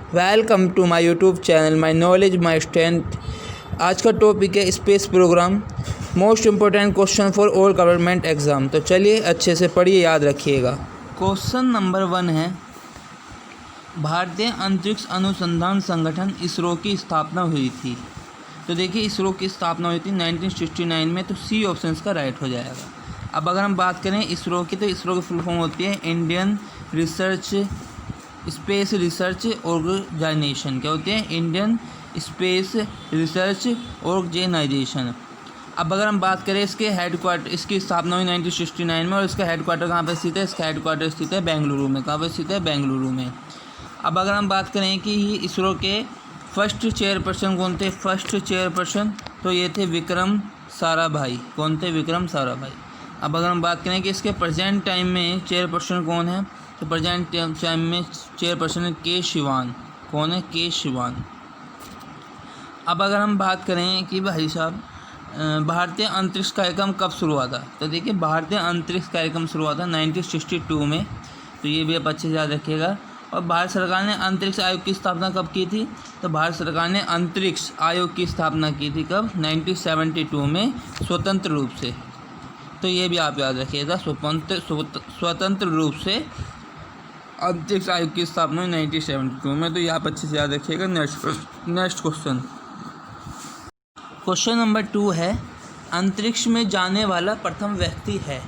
Welcome to my YouTube channel my knowledge my strength. आज का topic है space programme, most important question for all government exam. तो चलिए अच्छे से पढ़िए, याद रखिएगा। क्वेश्चन नंबर 1 है, भारतीय अंतरिक्ष अनुसंधान संगठन इसरो की स्थापना हुई थी। तो देखिए, इसरो की स्थापना हुई थी 1969 में, तो सी ऑप्शन का राइट हो जाएगा। अब अगर हम बात करें इसरो की, तो इसरो की फुल फॉर्म होती है इंडियन स्पेस रिसर्च ऑर्गेनाइजेशन। क्या होते हैं? Indian space research organisation. अब अगर हम बात करें इसके हेडक्वार्टर, इसकी स्थापना हुई 1969 में, और इसका हेडक्वार्टर कहाँ पर स्थित है? इसका हेडक्वार्टर स्थित है बेंगलुरु में। कहाँ पर स्थित है? बेंगलुरु में। अब अगर हम बात करें कि इसरो के फर्स्ट चेयरपर्सन कौन थे? फर्स्ट चेयरपर्सन तो ये थे विक्रम साराभाई। कौन थे? विक्रम साराभाई। अब अगर हम बात करें कि इसके प्रेजेंट टाइम में चेयरपर्सन कौन है, तो प्रेजेंट टाइम में चेयरपर्सन है के शिवान। कौन है? के शिवान। अब अगर हम बात करें कि भाई साहब भारतीय अंतरिक्ष कार्यक्रम कब शुरू हुआ था, तो देखिए भारतीय अंतरिक्ष कार्यक्रम शुरू हुआ था 1962 में। तो ये भी आप अच्छे से याद रखिएगा। और भारत सरकार ने अंतरिक्ष आयोग की स्थापना कब की थी? तो भारत सरकार ने अंतरिक्ष आयोग की स्थापना की थी कब? 1972 में, स्वतंत्र रूप से। तो ये भी आप याद रखिएगा, स्वतंत्र रूप से अंतरिक्ष आयोग की स्थापना 1972 में। तो ये आप अच्छे से याद रखिएगा। नेक्स्ट क्वेश्चन, क्वेश्चन नंबर 2 है, अंतरिक्ष में जाने वाला प्रथम व्यक्ति है।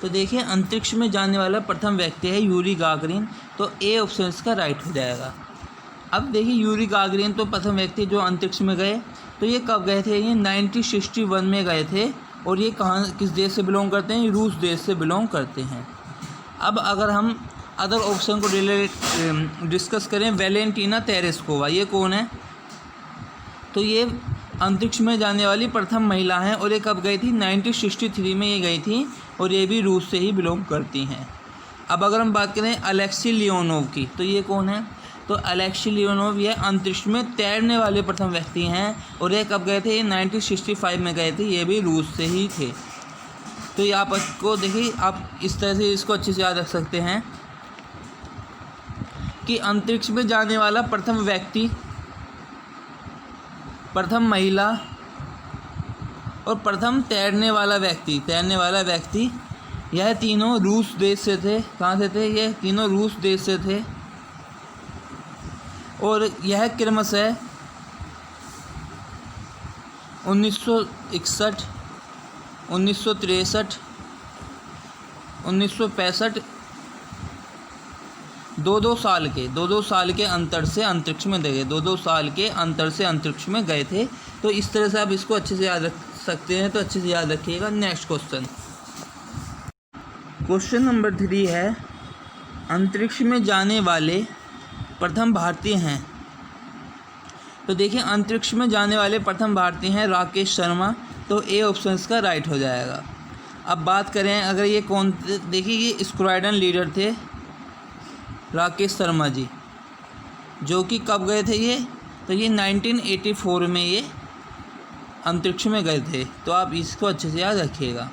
तो देखिए, अंतरिक्ष में जाने वाला प्रथम व्यक्ति है यूरी गागरिन। तो ए ऑप्शन का राइट हो जाएगा। अब देखिए, यूरी गागरिन तो प्रथम व्यक्ति जो अंतरिक्ष में गए। तो ये कब गए थे? ये 1961 में गए थे। और ये कहाँ, किस देश से बिलोंग करते हैं? रूस देश से बिलोंग करते हैं। अब अगर हम अदर ऑप्शन को डिस्कस करें, वैलेंटीना तेरेस्कोवा, ये कौन है? तो ये अंतरिक्ष में जाने वाली प्रथम महिला हैं। और ये कब गई थी? 1963 में ये गई थी। और ये भी रूस से ही बिलोंग करती हैं। अब अगर हम बात करें अलेक्सी लियोनोव की, तो ये कौन है? तो अलेक्सी लियोनोव ये अंतरिक्ष में तैरने वाले प्रथम व्यक्ति हैं। और ये कब गए थे? ये 1965 में गए थे। ये भी रूस से ही थे। तो ये आपको देखिए, आप इस तरह से इसको अच्छे से याद रख सकते हैं कि अंतरिक्ष में जाने वाला प्रथम व्यक्ति, प्रथम महिला और प्रथम तैरने वाला व्यक्ति यह तीनों रूस देश से थे। कहाँ से थे? ये तीनों रूस देश से थे। और यह क्रमशः 1961, 1963, 1965 दो साल के अंतर से अंतरिक्ष में गए। 2-2 साल के अंतर से अंतरिक्ष में गए थे। तो इस तरह से आप इसको अच्छे से याद रख सकते हैं। तो अच्छे से याद रखिएगा। नेक्स्ट क्वेश्चन, क्वेश्चन नंबर 3 है, अंतरिक्ष में जाने वाले प्रथम भारतीय हैं। तो देखिए, अंतरिक्ष में जाने वाले प्रथम भारतीय हैं राकेश शर्मा। तो ए ऑप्शन का राइट हो जाएगा। अब बात करें अगर ये कौन, देखिए ये स्क्वाड्रन लीडर थे राकेश शर्मा जी, जो कि कब गए थे ये? तो ये 1984 में ये अंतरिक्ष में गए थे। तो आप इसको अच्छे से याद रखिएगा।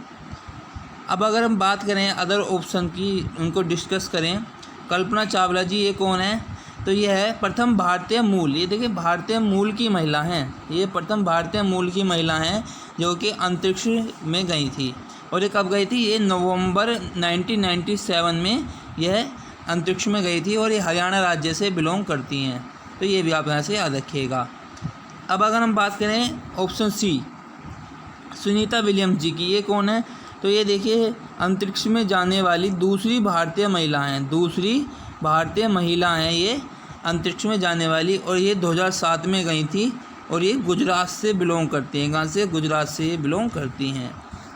अब अगर हम बात करें अदर ऑप्शन की, उनको डिस्कस करें, कल्पना चावला जी ये कौन है? तो ये है प्रथम भारतीय मूल, ये देखिए भारतीय मूल की महिला हैं। ये प्रथम भारतीय मूल की महिला हैं जो कि अंतरिक्ष में गई थी। और ये कब गई थी? ये नवंबर 1997 में यह अंतरिक्ष में गई थी। और ये हरियाणा राज्य से बिलोंग करती हैं। तो ये भी आप यहाँ से याद रखिएगा। अब अगर हम बात करें ऑप्शन सी, सुनीता विलियम्स जी की, ये कौन है? तो ये देखिए अंतरिक्ष में जाने वाली दूसरी भारतीय महिला हैं। दूसरी भारतीय महिला हैं ये अंतरिक्ष में जाने वाली। और ये 2007 में गई थी। और ये गुजरात से बिलोंग करती हैं। कहाँ से? गुजरात से ये बिलोंग करती हैं।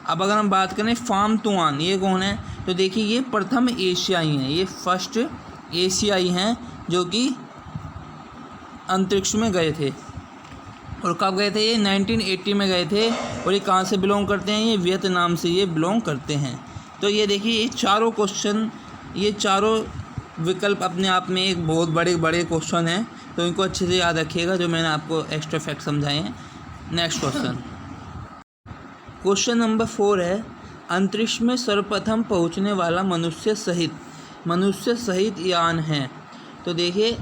अब अगर हम बात करें फाम तुआन, ये कौन है? तो देखिए ये प्रथम एशियाई हैं। ये फर्स्ट एशियाई हैं जो कि अंतरिक्ष में गए थे। और कब गए थे? ये 1980 में गए थे। और ये कहाँ से बिलोंग करते हैं? ये वियतनाम से ये बिलोंग करते हैं। तो ये देखिए, ये चारों क्वेश्चन, ये चारों विकल्प अपने आप में एक बहुत बड़े क्वेश्चन हैं। तो इनको अच्छे से याद रखिएगा, जो मैंने आपको एक्स्ट्रा फैक्ट समझाए हैं। नेक्स्ट क्वेश्चन, क्वेश्चन नंबर 4 है, अंतरिक्ष में सर्वप्रथम पहुंचने वाला मनुष्य सहित यान है। तो देखिए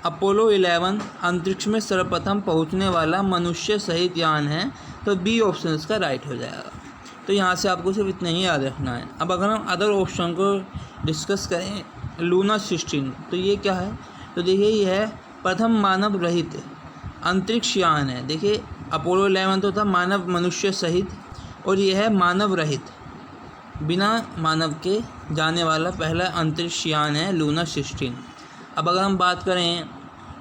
अपोलो 11 अंतरिक्ष में सर्वप्रथम पहुंचने वाला मनुष्य सहित यान है, तो बी ऑप्शन इसका राइट हो जाएगा। तो यहाँ से आपको सिर्फ इतना ही याद रखना है। अब अगर हम अदर ऑप्शन को डिस्कस करें, लूना 16, तो ये क्या है? तो देखिए ये है प्रथम मानव रहित अंतरिक्ष यान है। देखिए अपोलो 11 तो था मानव मनुष्य सहित, और ये है मानव रहित, बिना मानव के जाने वाला पहला अंतरिक्ष यान है लूना 16। अब अगर हम बात करें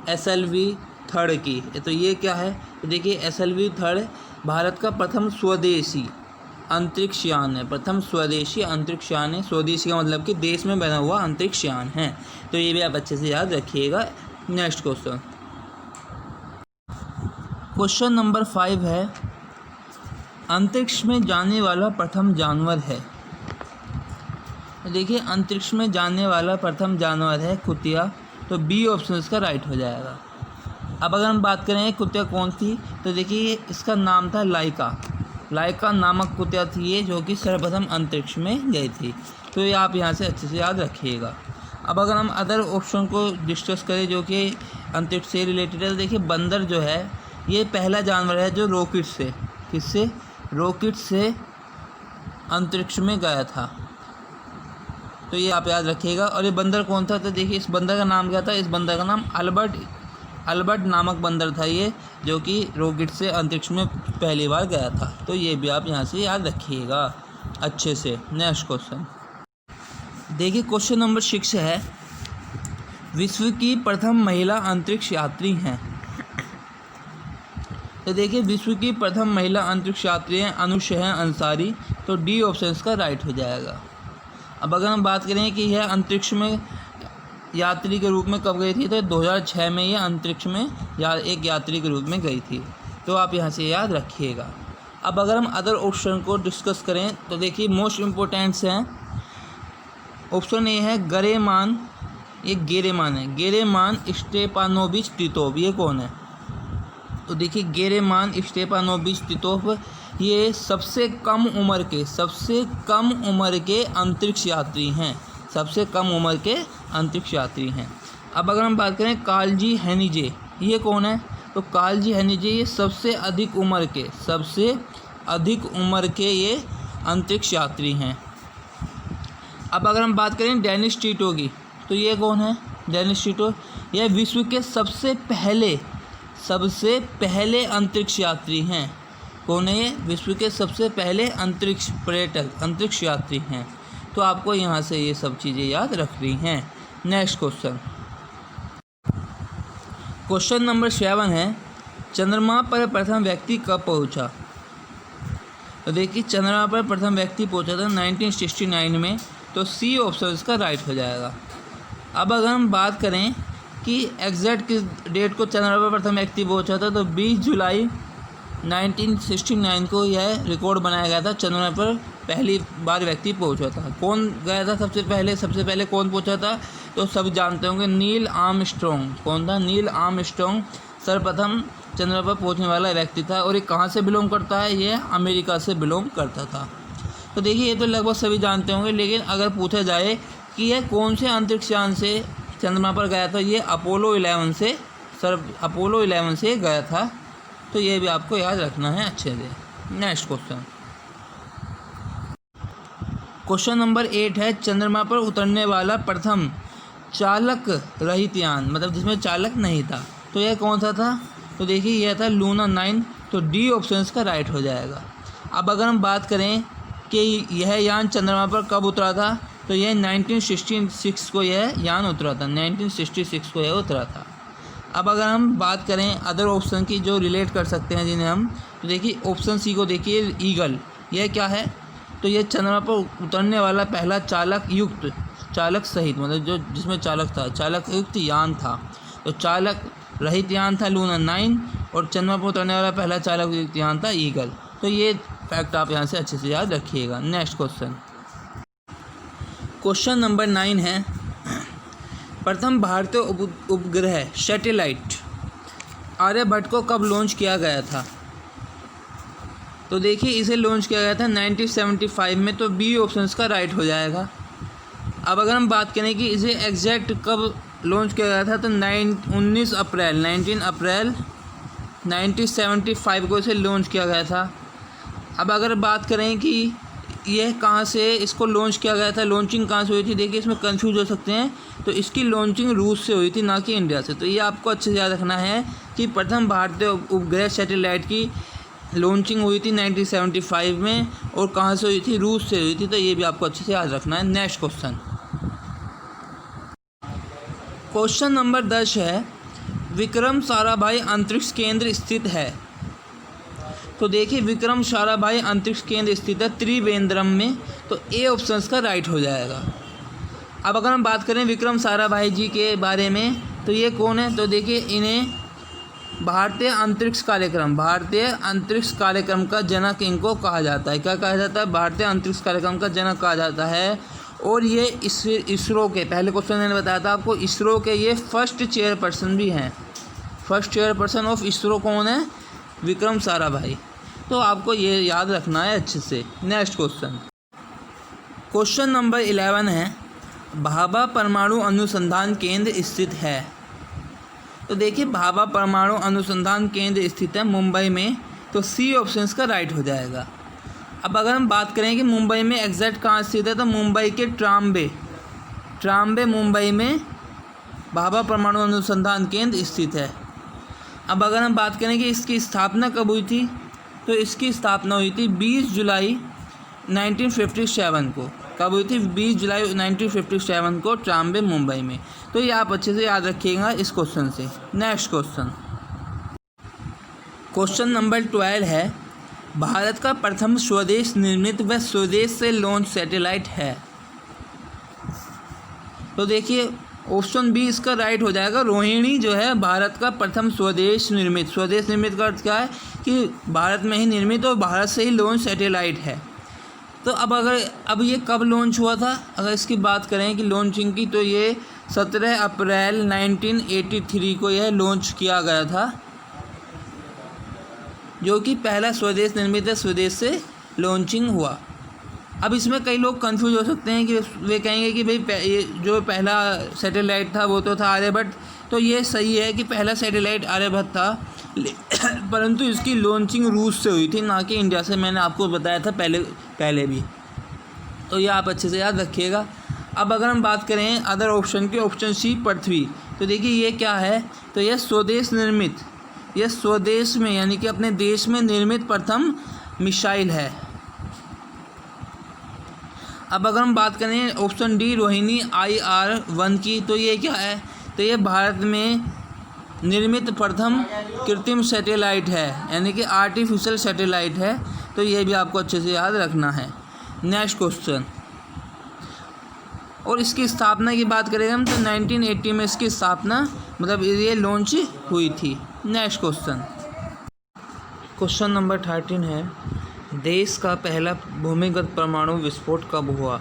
SLV 3 की, तो ये क्या है? तो देखिए SLV 3 भारत का प्रथम स्वदेशी अंतरिक्ष यान है, प्रथम स्वदेशी अंतरिक्ष यान है। स्वदेशी का मतलब कि देश में बना हुआ अंतरिक्ष यान है, तो ये भी आप अच्छे से याद रखिएगा। नेक्स्ट क्वेश्चन, क्वेश्चन नंबर 5 है, अंतरिक्ष में जाने वाला प्रथम जानवर है। तो देखिए अंतरिक्ष में जाने वाला प्रथम जानवर है कुतिया, तो बी ऑप्शन इसका राइट हो जाएगा। अब अगर हम बात करें कुतिया कौन थी, तो देखिए इसका नाम था लाइका नामक कुतिया थी ये, जो कि सर्वप्रथम अंतरिक्ष में गई थी। तो ये आप यहाँ से अच्छे से याद रखिएगा। अब अगर हम अदर ऑप्शन को डिस्कस करें जो कि अंतरिक्ष से रिलेटेड है, तो देखिए बंदर जो है ये पहला जानवर है जो रॉकेट से अंतरिक्ष में गया था, तो ये आप याद रखिएगा। और ये बंदर कौन था? तो देखिए इस बंदर का नाम क्या था? इस बंदर का नाम अल्बर्ट नामक बंदर था ये, जो कि रॉकेट से अंतरिक्ष में पहली बार गया था। तो ये भी आप यहाँ से याद रखिएगा अच्छे से। नेक्स्ट क्वेश्चन देखिए, क्वेश्चन नंबर 6 है, विश्व की प्रथम महिला अंतरिक्ष यात्री हैं। तो देखिए विश्व की प्रथम महिला अंतरिक्ष यात्री हैं अनुशया अंसारी, तो डी ऑप्शन इसका राइट हो जाएगा। अब अगर हम बात करें कि यह अंतरिक्ष में यात्री के रूप में कब गई थी, तो 2006 में ये अंतरिक्ष में एक यात्री के रूप में गई थी, तो आप यहाँ से याद रखिएगा। अब अगर हम अदर ऑप्शन को डिस्कस करें, तो देखिए मोस्ट इम्पोर्टेंट्स हैं। ऑप्शन ए है गेरेमान, ये गेरेमान है, गेरेमान स्टेपानोविच टितोव, ये कौन है? तो देखिए गेरेमान स्टेपानोविच टितोव ये सबसे कम उम्र के अंतरिक्ष यात्री हैं, सबसे कम उम्र के अंतरिक्ष यात्री हैं। अब अगर हम बात करें कालजी हेनिजे, ये कौन है? तो कालजी हेनिजे ये सबसे अधिक उम्र के ये अंतरिक्ष यात्री हैं। अब अगर हम बात करें डेनिस टिटो की, तो ये कौन है? डेनिस टिटो यह विश्व के सबसे पहले अंतरिक्ष यात्री हैं। कौन है ये? विश्व के सबसे पहले अंतरिक्ष यात्री हैं। तो आपको यहाँ से ये सब चीज़ें याद रखनी हैं। नेक्स्ट क्वेश्चन नंबर 7 है, चंद्रमा पर प्रथम व्यक्ति कब पहुँचा? तो देखिए चंद्रमा पर प्रथम व्यक्ति पहुँचा था 1969 में, तो सी ऑप्शन इसका राइट हो जाएगा। अब अगर हम बात करें कि एग्जैक्ट किस डेट को चंद्रमा पर प्रथम व्यक्ति पहुँचा था, तो 20 जुलाई 1969 को यह रिकॉर्ड बनाया गया था, चंद्रमा पर पहली बार व्यक्ति पहुंचा था। कौन गया था सबसे पहले कौन पहुंचा था? तो सब जानते होंगे, नील आर्मस्ट्रॉन्ग। कौन था? नील आर्मस्ट्रॉन्ग सर्वप्रथम चंद्रमा पर पहुंचने वाला व्यक्ति था, और ये कहाँ से बिलोंग करता है? ये अमेरिका से बिलोंग करता था। तो देखिए ये तो लगभग सभी जानते होंगे, लेकिन अगर पूछा जाए कि यह कौन से अंतरिक्ष यान से चंद्रमा पर गया था, ये अपोलो 11 से गया था, तो ये भी आपको याद रखना है अच्छे से। नेक्स्ट क्वेश्चन नंबर 8 है, चंद्रमा पर उतरने वाला प्रथम चालक रहित यान, मतलब जिसमें चालक नहीं था, तो यह कौन सा था? तो देखिए यह था लूना 9, तो डी ऑप्शन इसका राइट हो जाएगा। अब अगर हम बात करें कि यह यान चंद्रमा पर कब उतरा था, तो यह 1966 को यह यान उतरा था, 1966 को यह उतरा था। अब अगर हम बात करें अदर ऑप्शन की जो रिलेट कर सकते हैं जिन्हें हम, तो देखिए ऑप्शन सी को देखिए, ईगल, यह क्या है? तो यह चंद्रमा पर उतरने वाला पहला चालक सहित, मतलब जो जिसमें चालक युक्त यान था। तो चालक रहित यान था लूना 9, और चंद्रमा पर उतरने वाला पहला चालक युक्त यान था ईगल। तो ये फैक्ट आप यहाँ से अच्छे से याद रखिएगा। नेक्स्ट क्वेश्चन नंबर 9 है, प्रथम भारतीय उपग्रह सैटेलाइट आर्यभट्ट को कब लॉन्च किया गया था? तो देखिए इसे लॉन्च किया गया था 1975 में, तो बी ऑप्शन का राइट हो जाएगा। अब अगर हम बात करें कि इसे एग्जैक्ट कब लॉन्च किया गया था, तो 19 अप्रैल 1975 को इसे लॉन्च किया गया था। अब अगर बात करें कि यह कहाँ से इसको लॉन्च किया गया था, लॉन्चिंग कहाँ से हुई थी, देखिए इसमें कंफ्यूज हो सकते हैं। तो इसकी लॉन्चिंग रूस से हुई थी, ना कि इंडिया से। तो ये आपको अच्छे से याद रखना है कि प्रथम भारतीय उपग्रह सैटेलाइट की लॉन्चिंग हुई थी 1975 में, और कहाँ से हुई थी, रूस से हुई थी। तो ये भी आपको अच्छे से याद रखना है। नेक्स्ट क्वेश्चन नंबर 10 है, विक्रम साराभाई अंतरिक्ष केंद्र स्थित है। तो देखिए विक्रम साराभाई अंतरिक्ष केंद्र स्थित है त्रिवेंद्रम में। तो ए ऑप्शन का राइट हो जाएगा। अब अगर हम बात करें विक्रम साराभाई जी के बारे में, तो ये कौन है, तो देखिए इन्हें भारतीय अंतरिक्ष कार्यक्रम का जनक इनको कहा जाता है। क्या कहा जाता है, भारतीय अंतरिक्ष कार्यक्रम का जनक कहा जाता है। और ये इसरो के, पहले क्वेश्चन मैंने बताया था आपको, इसरो के ये फर्स्ट चेयरपर्सन भी हैं। फर्स्ट चेयरपर्सन ऑफ इसरो कौन है, विक्रम साराभाई। तो आपको ये याद रखना है अच्छे से। नेक्स्ट क्वेश्चन नंबर 11 है, भाभा परमाणु अनुसंधान केंद्र स्थित है। तो देखिए भाभा परमाणु अनुसंधान केंद्र स्थित है मुंबई में। तो सी ऑप्शन का राइट हो जाएगा। अब अगर हम बात करें कि मुंबई में एग्जैक्ट कहाँ स्थित है, तो मुंबई के ट्राम्बे मुंबई में भाभा परमाणु अनुसंधान केंद्र स्थित है। अब अगर हम बात करें कि इसकी स्थापना कब हुई थी, तो इसकी स्थापना हुई थी 20 जुलाई 1957 को। कब हुई थी, 20 जुलाई 1957 को ट्राम्बे मुंबई में। तो ये आप अच्छे से याद रखिएगा इस क्वेश्चन से। नेक्स्ट क्वेश्चन नंबर 12 है, भारत का प्रथम स्वदेश निर्मित व स्वदेश से लॉन्च सैटेलाइट है। तो देखिए ऑप्शन बी इसका राइट हो जाएगा। रोहिणी जो है भारत का प्रथम स्वदेश निर्मित का अर्थ क्या है कि भारत में ही निर्मित और भारत से ही लॉन्च सैटेलाइट है। तो अब ये कब लॉन्च हुआ था, अगर इसकी बात करें कि लॉन्चिंग की, तो ये 17 अप्रैल 1983 को यह लॉन्च किया गया था, जो कि पहला स्वदेश निर्मित है, स्वदेश से लॉन्चिंग हुआ। अब इसमें कई लोग कंफ्यूज हो सकते हैं कि वे कहेंगे कि भाई ये जो पहला सैटेलाइट था वो तो था आर्यभट्ट। तो ये सही है कि पहला सैटेलाइट आर्यभट्ट था, परंतु इसकी लॉन्चिंग रूस से हुई थी, ना कि इंडिया से। मैंने आपको बताया था पहले भी। तो ये आप अच्छे से याद रखिएगा। अब अगर हम बात करें अदर ऑप्शन की, ऑप्शन सी पृथ्वी। तो देखिए ये क्या है, तो यह स्वदेश निर्मित, यह स्वदेश में यानी कि अपने देश में निर्मित प्रथम मिसाइल है। अब अगर हम बात करें ऑप्शन डी रोहिणी IR-1 की, तो ये क्या है, तो ये भारत में निर्मित प्रथम कृत्रिम सैटेलाइट है, यानी कि आर्टिफिशियल सैटेलाइट है। तो ये भी आपको अच्छे से याद रखना है। नेक्स्ट क्वेश्चन, और इसकी स्थापना की बात करें हम, तो 1980 में इसकी स्थापना, मतलब ये लॉन्च हुई थी। नेक्स्ट क्वेश्चन नंबर 13 है, देश का पहला भूमिगत परमाणु विस्फोट कब हुआ।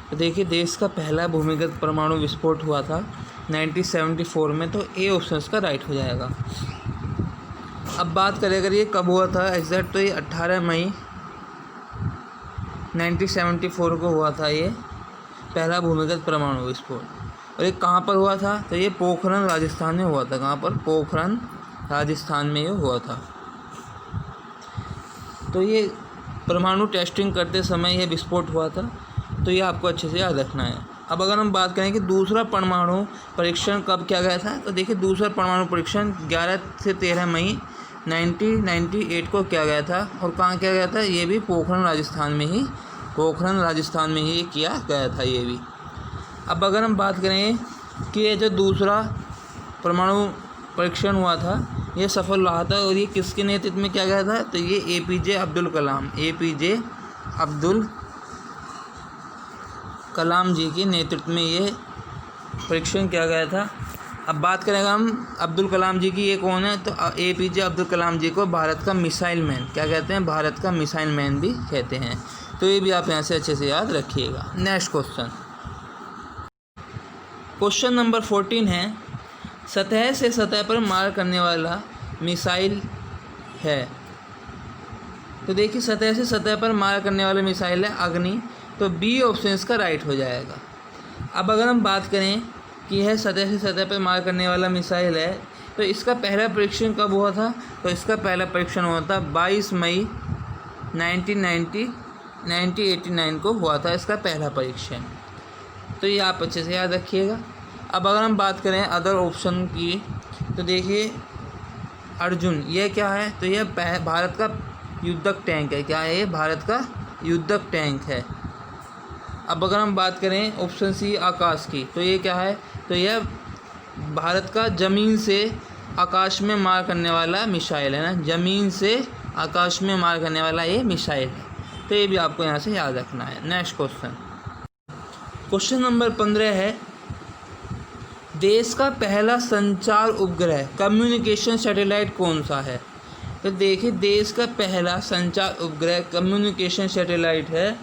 तो देखिए देश का पहला भूमिगत परमाणु विस्फोट हुआ था 1974 में। तो ए ऑप्शन का राइट हो जाएगा। अब बात करें अगर ये कब हुआ था एग्जैक्ट, तो ये 18 मई 1974 को हुआ था ये पहला भूमिगत परमाणु विस्फोट। और ये कहाँ पर हुआ था, तो ये पोखरण राजस्थान में हुआ था। कहाँ पर, पोखरण राजस्थान में ये हुआ था। तो ये परमाणु टेस्टिंग करते समय यह विस्फोट हुआ था। तो ये आपको अच्छे से याद रखना है। अब अगर हम बात करें कि दूसरा परमाणु परीक्षण कब किया गया था, तो देखिए दूसरा परमाणु परीक्षण 11 से 13 मई 1998 को किया गया था। और कहाँ किया गया था, ये भी पोखरण राजस्थान में ही किया गया था ये भी। अब अगर हम बात करें कि ये जो दूसरा परमाणु परीक्षण हुआ था ये सफल रहा था, और ये किसके नेतृत्व में किया गया था, तो ये APJ अब्दुल कलाम जी के नेतृत्व में ये परीक्षण किया गया था। अब बात करेंगे हम अब्दुल कलाम जी की, ये कौन है, तो APJ अब्दुल कलाम जी को भारत का मिसाइल मैन क्या कहते हैं, भारत का मिसाइल मैन भी कहते हैं। तो ये भी आप यहाँ से अच्छे से याद रखिएगा। नेक्स्ट क्वेश्चन नंबर 14 है, सतह से सतह पर मार करने वाला मिसाइल है। तो देखिए सतह से सतह पर मार करने वाला मिसाइल है अग्नि। तो बी ऑप्शन इसका राइट हो जाएगा। अब अगर हम बात करें कि यह सतह से सतह पर मार करने वाला मिसाइल है, तो इसका पहला परीक्षण कब हुआ था? तो इसका पहला परीक्षण हुआ था 22 मई 1989 को हुआ था इसका पहला परीक्षण। तो ये आप अच्छे से याद रखिएगा। अब अगर हम बात करें अदर ऑप्शन की, तो देखिए अर्जुन, यह क्या है? तो यह भारत का युद्धक टैंक है। क्या है ये? भारत का युद्धक टैंक है। अब अगर हम बात करें ऑप्शन सी आकाश की, तो ये क्या है? तो यह भारत का ज़मीन से आकाश में मार करने वाला मिसाइल है ना, ज़मीन से आकाश में मार करने वाला ये मिसाइल है। तो ये भी आपको यहाँ से याद रखना है। नेक्स्ट क्वेश्चन नंबर 15 है, देश का पहला संचार उपग्रह कम्युनिकेशन सैटेलाइट कौन सा है? तो देखिए देश का पहला संचार उपग्रह कम्युनिकेशन सैटेलाइट है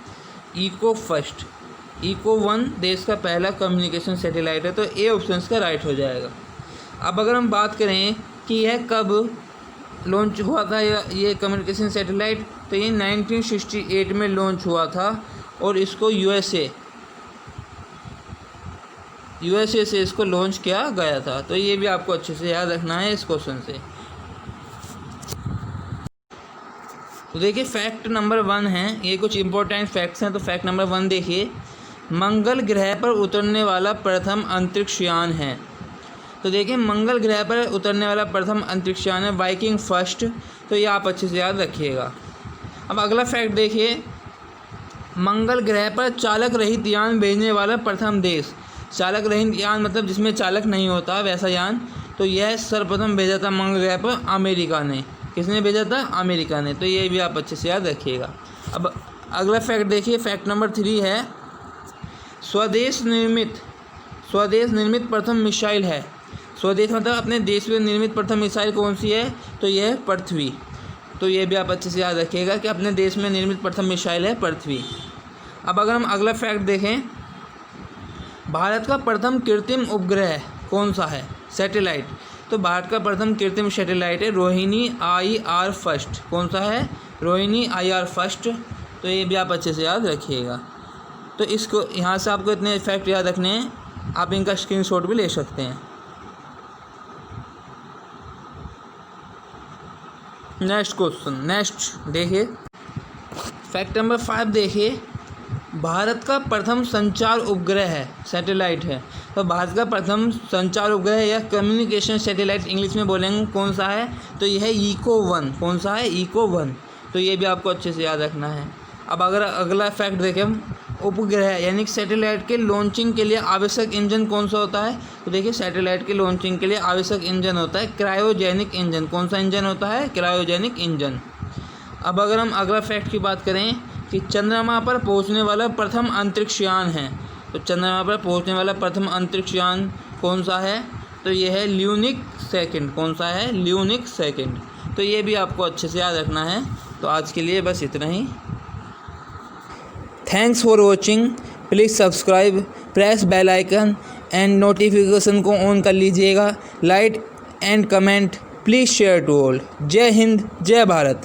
इको-1 देश का पहला कम्युनिकेशन सैटेलाइट है। तो ए ऑप्शन का राइट हो जाएगा। अब अगर हम बात करें कि यह कब लॉन्च हुआ था ये कम्युनिकेशन सैटेलाइट, तो ये 1968 में लॉन्च हुआ था और इसको यूएसए से इसको लॉन्च किया गया था। तो ये भी आपको अच्छे से याद रखना है इस क्वेश्चन से। तो देखिए फैक्ट नंबर 1 है, ये कुछ इंपॉर्टेंट फैक्ट्स हैं। तो फैक्ट नंबर 1 देखिए, मंगल ग्रह पर उतरने वाला प्रथम अंतरिक्ष यान है। तो देखिए मंगल ग्रह पर उतरने वाला प्रथम अंतरिक्ष यान है वाइकिंग फर्स्ट। तो ये आप अच्छे से याद रखिएगा। अब अगला फैक्ट देखिए, मंगल ग्रह पर चालक रहित यान भेजने वाला प्रथम देश। चालक रहित यान मतलब जिसमें चालक नहीं होता वैसा यान। तो यह सर्वप्रथम भेजा था मंगल ग्रह पर अमेरिका ने। किसने भेजा था? अमेरिका ने। तो ये भी आप अच्छे से याद रखिएगा। अब अगला फैक्ट देखिए, फैक्ट नंबर 3 है, स्वदेश निर्मित प्रथम मिसाइल है। स्वदेश मतलब अपने देश में निर्मित प्रथम मिसाइल कौन सी है? तो यह है पृथ्वी। तो ये भी आप अच्छे से याद रखिएगा कि अपने देश में निर्मित प्रथम मिसाइल है पृथ्वी। अब अगर हम अगला फैक्ट देखें, भारत का प्रथम कृत्रिम उपग्रह कौन सा है? सैटेलाइट। तो भारत का प्रथम कृत्रिम सैटेलाइट है रोहिणी IR-1। कौन सा है? रोहिणी IR-1। तो ये भी आप अच्छे से याद रखिएगा। तो इसको यहाँ से आपको इतने फैक्ट याद रखने हैं, आप इनका स्क्रीनशॉट भी ले सकते हैं। नेक्स्ट देखिए फैक्ट नंबर 5 देखिए, भारत का प्रथम संचार उपग्रह है सैटेलाइट है। तो भारत का प्रथम संचार उपग्रह या कम्युनिकेशन सैटेलाइट इंग्लिश में बोलेंगे कौन सा है? तो यह है इको-1। कौन सा है? इको-1। तो ये भी आपको अच्छे से याद रखना है। अब अगर अगला फैक्ट देखें हम, उपग्रह यानी सैटेलाइट के लॉन्चिंग के लिए आवश्यक इंजन कौन सा होता है? तो देखिए सैटेलाइट के लॉन्चिंग के लिए आवश्यक इंजन होता है क्रायोजेनिक इंजन। कौन सा इंजन होता है? Cryogenic engine. अब अगर हम अगला फैक्ट की बात करें कि चंद्रमा पर पहुंचने वाला प्रथम अंतरिक्ष यान है। तो चंद्रमा पर पहुंचने वाला प्रथम अंतरिक्ष यान कौन सा है? तो ये है ल्यूनिक 2। कौन सा है? ल्यूनिक 2। तो ये भी आपको अच्छे से याद रखना है। तो आज के लिए बस इतना ही। Thanks for watching. Please subscribe, press bell icon and notification को ऑन कर लीजिएगा। Like and comment, please share to all. जय हिंद, जय भारत।